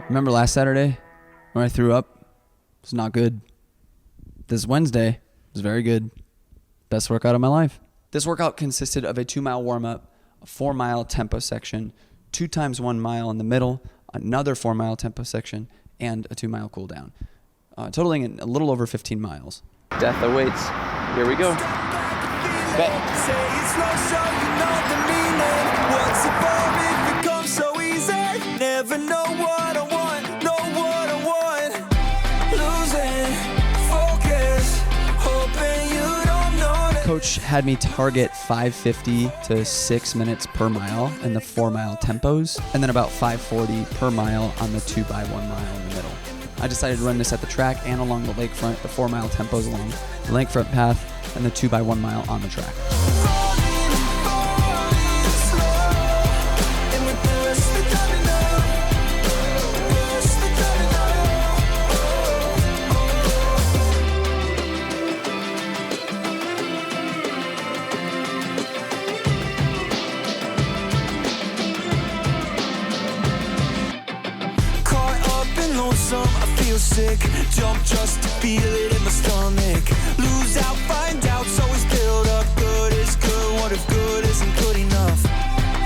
Remember last Saturday when I threw up? It's not good. This Wednesday was very good. Best workout of my life. This workout consisted of a 2-mile warm-up, a 4-mile tempo section, 2 times 1 mile in the middle, another 4-mile tempo section, and a 2-mile cool down, totaling a little over 15 miles. Death awaits. Here we go. Bet. Never know what I want, know what I want. Losing focus, hoping you don't notice. Coach had me target 5:50 to 6 minutes per mile in the 4-mile tempos, and then about 5:40 per mile on the 2x1 mile in the middle. I decided to run this at the track and along the lakefront, the 4-mile tempos along the lakefront path, and the 2x1 mile on the track. I feel sick, jump just to feel it in my stomach. Lose out, find out, so it's build up. Good is good, what if good isn't good enough?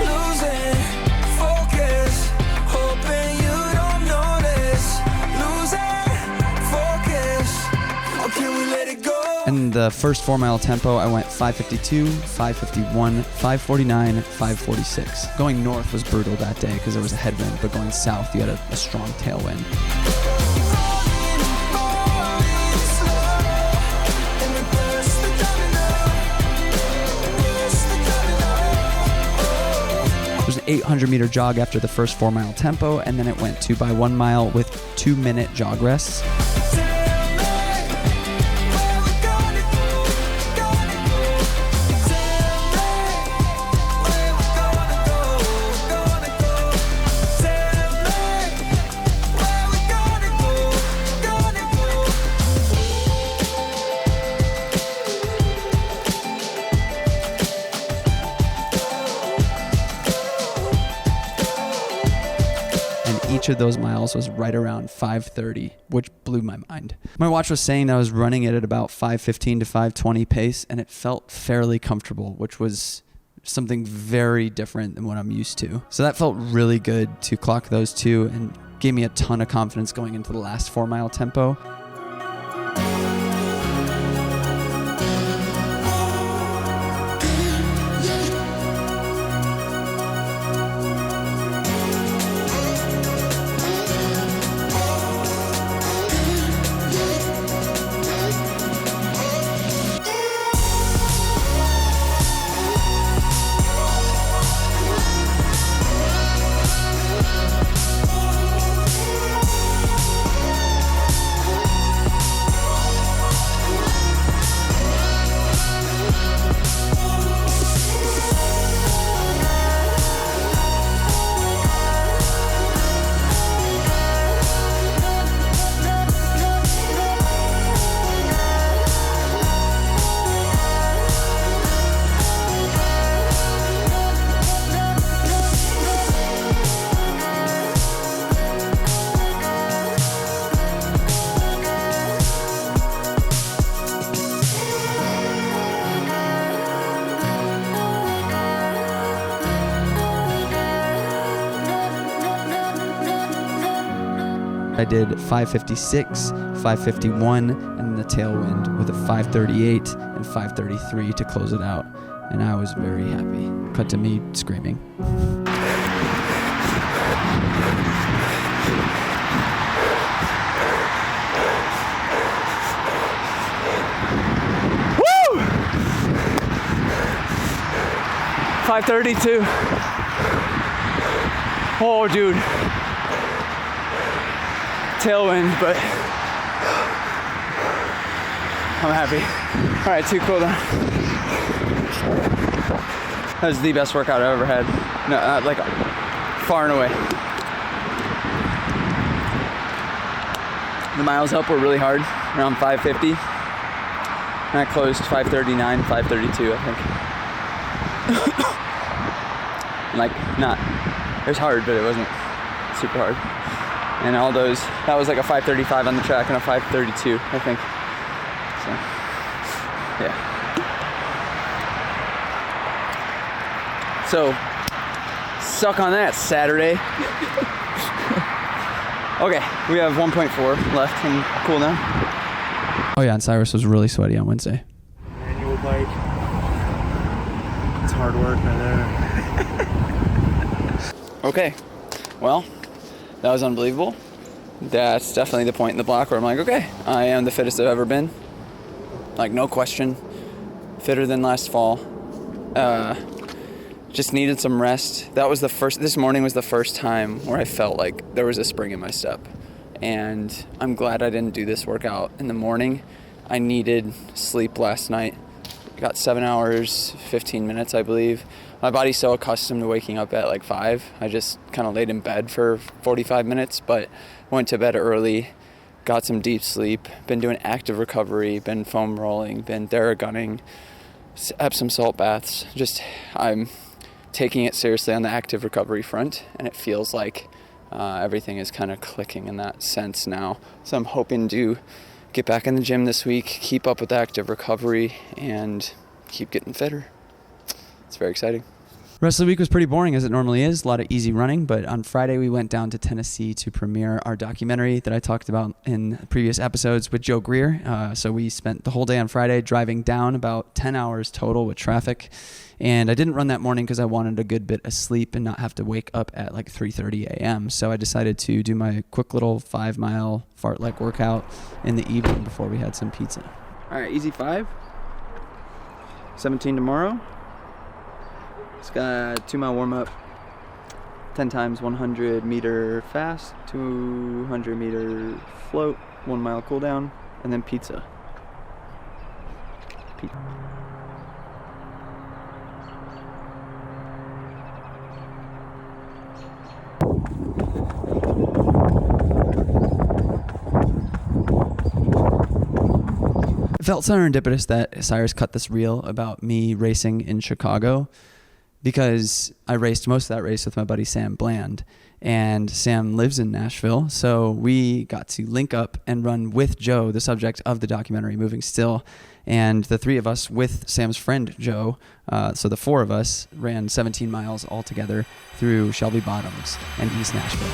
Losing focus, hoping you don't notice. Losing focus, or can we let it go? In the first 4-mile tempo, I went 5:52, 5:51, 5:49, 5:46. Going north was brutal that day because there was a headwind, but going south, you had a strong tailwind. There's an 800-meter jog after the first 4-mile tempo, and then it went 2x1 mile with 2-minute jog rests. Each of those miles was right around 5:30, which blew my mind. My watch was saying that I was running it at about 5:15 to 5:20 pace, and it felt fairly comfortable, which was something very different than what I'm used to. So that felt really good to clock those two and gave me a ton of confidence going into the last 4-mile tempo. I did 5:56, 5:51, and the tailwind with a 5:38 and 5:33 to close it out. And I was very happy. Cut to me screaming. Woo! 5:32. Oh, dude. Tailwind, but I'm happy. All right, 2 cool down. That was the best workout I've ever had. No, like far and away. The miles up were really hard, around 5:50. And I closed 5:39, 5:32, I think. Like, not, it was hard, but it wasn't super hard. And all those, that was like a 5:35 on the track and a 5:32, I think. So, yeah. So, suck on that, Saturday. Okay, we have 1.4 left in cool down. Oh yeah, and Cyrus was really sweaty on Wednesday. Manual bike. It's hard work right there. Okay, well, that was unbelievable. That's definitely the point in the block where I'm like, okay, I am the fittest I've ever been. Like, no question. Fitter than last fall. Just needed some rest. This morning was the first time where I felt like there was a spring in my step. And I'm glad I didn't do this workout in the morning. I needed sleep last night. Got 7 hours, 15 minutes, I believe. My body's so accustomed to waking up at like 5. I just kind of laid in bed for 45 minutes, but went to bed early, got some deep sleep, been doing active recovery, been foam rolling, been Theragunning, Epsom salt baths. Just, I'm taking it seriously on the active recovery front, and it feels like everything is kind of clicking in that sense now. So I'm hoping to get back in the gym this week, keep up with active recovery, and keep getting fitter. It's very exciting. Rest of the week was pretty boring, as it normally is. A lot of easy running, but on Friday we went down to Tennessee to premiere our documentary that I talked about in previous episodes with Joe Greer. So we spent the whole day on Friday driving down, about 10 hours total with traffic. And I didn't run that morning because I wanted a good bit of sleep and not have to wake up at like 3:30 a.m. So I decided to do my quick little 5-mile fartlek workout in the evening before we had some pizza. All right, easy 5. 17 tomorrow. It's got a 2-mile warm-up, 10 times 100 meter fast, 200 meter float, 1 mile cool down, and then pizza. It felt serendipitous that Cyrus cut this reel about me racing in Chicago, because I raced most of that race with my buddy Sam Bland, and Sam lives in Nashville, so we got to link up and run with Joe, the subject of the documentary Moving Still, and the 3 of us with Sam's friend Joe, so the 4 of us ran 17 miles all together through Shelby Bottoms and East Nashville.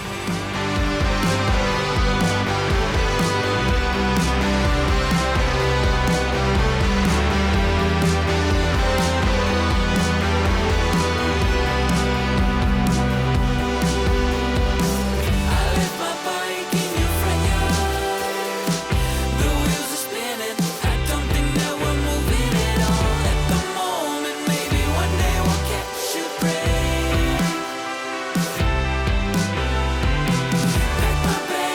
Pack my bag.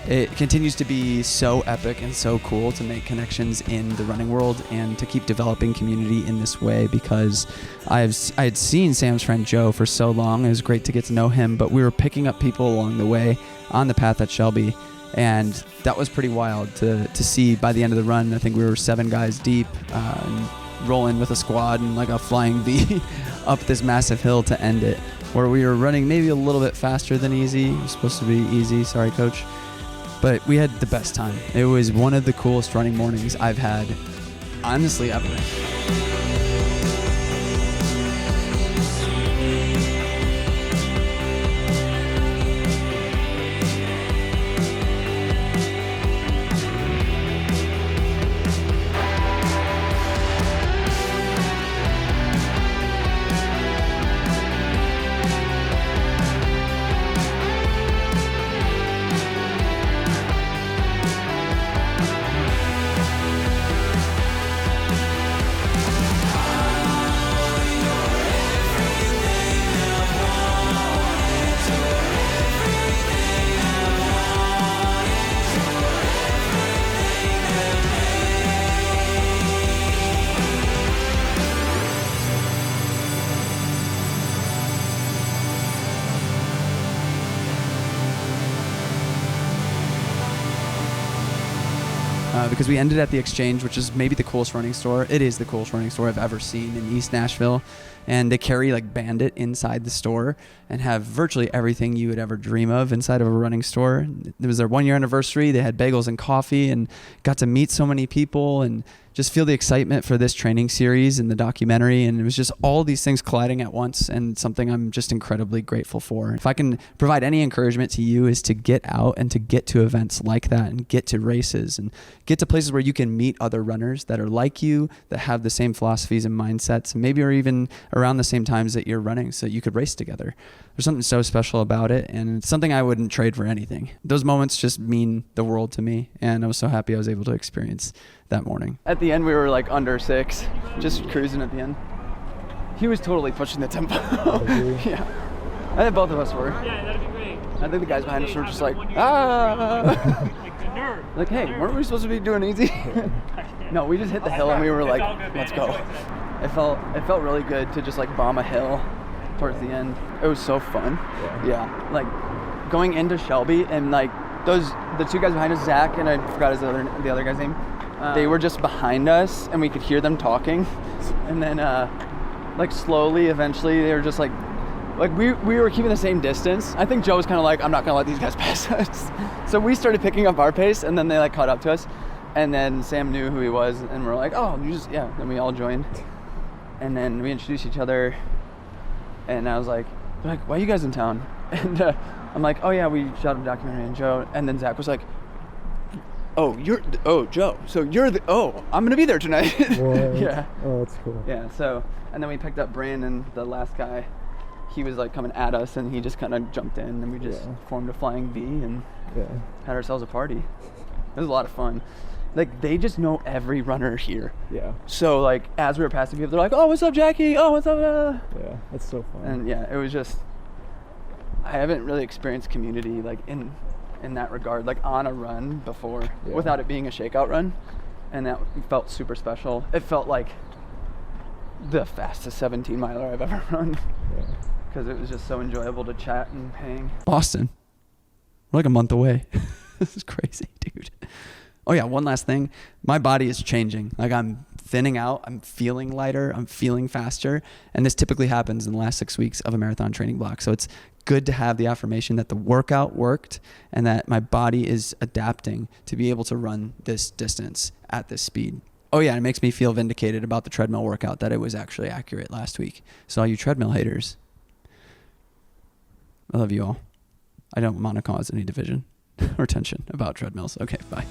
it continues to be so epic and so cool to make connections in the running world and to keep developing community in this way, because I had seen Sam's friend Joe for so long. It was great to get to know him, but we were picking up people along the way on the path at Shelby, and that was pretty wild to see by the end of the run. I think we were 7 guys deep, and rolling with a squad and like a flying V up this massive hill to end it, where we were running maybe a little bit faster than easy. It was supposed to be easy, sorry coach. But we had the best time. It was one of the coolest running mornings I've had, honestly, ever. Because we ended at the Exchange, which is maybe the coolest running store. It is the coolest running store I've ever seen in East Nashville. And they carry like Bandit inside the store and have virtually everything you would ever dream of inside of a running store. It was their 1-year anniversary. They had bagels and coffee and got to meet so many people and just feel the excitement for this training series and the documentary. And it was just all these things colliding at once, and something I'm just incredibly grateful for. If I can provide any encouragement to you, is to get out and to get to events like that and get to races and get to places where you can meet other runners that are like you, that have the same philosophies and mindsets, and maybe are even around the same times that you're running, so you could race together. There's something so special about it, and it's something I wouldn't trade for anything. Those moments just mean the world to me, and I was so happy I was able to experience that morning. At the end, we were like under 6, just cruising at the end. He was totally pushing the tempo. Yeah, I think both of us were. Yeah, that'd be great. I think the guys behind us were just like, ah. Like, hey, weren't we supposed to be doing easy? No, we just hit the hill and we were like, let's go. It felt really good to just like bomb a hill towards the end. It was so fun. Yeah. Like going into Shelby and like the 2 guys behind us, Zach and I forgot the other guy's name. They were just behind us and we could hear them talking. And then like slowly, eventually, they were just like we were keeping the same distance. I think Joe was kind of like, I'm not gonna let these guys pass us. So we started picking up our pace, and then they like caught up to us. And then Sam knew who he was, and we're like, oh, you just, yeah. Then we all joined. And then we introduced each other, and I was like, why are you guys in town? And I'm like, oh yeah, we shot a documentary on Joe. And then Zach was like, oh, Joe, so I'm gonna be there tonight. Yeah. Oh, that's cool. Yeah, so, and then we picked up Brandon, the last guy. He was like coming at us, and he just kind of jumped in, and we just formed a flying V and had ourselves a party. It was a lot of fun. Like, they just know every runner here. Yeah. So like, as we were passing people, they're like, oh, what's up, Jackie? Oh, what's up? Yeah, that's so fun. And yeah, it was just, I haven't really experienced community like in that regard, like on a run before, without it being a shakeout run. And that felt super special. It felt like the fastest 17 miler I've ever run. Yeah. Because it was just so enjoyable to chat and hang. Boston. We're like a month away. This is crazy, dude. Oh yeah, one last thing. My body is changing. Like, I'm thinning out. I'm feeling lighter. I'm feeling faster. And this typically happens in the last 6 weeks of a marathon training block. So it's good to have the affirmation that the workout worked and that my body is adapting to be able to run this distance at this speed. Oh yeah, it makes me feel vindicated about the treadmill workout, that it was actually accurate last week. So all you treadmill haters, I love you all. I don't want to cause any division or tension about treadmills. Okay, bye.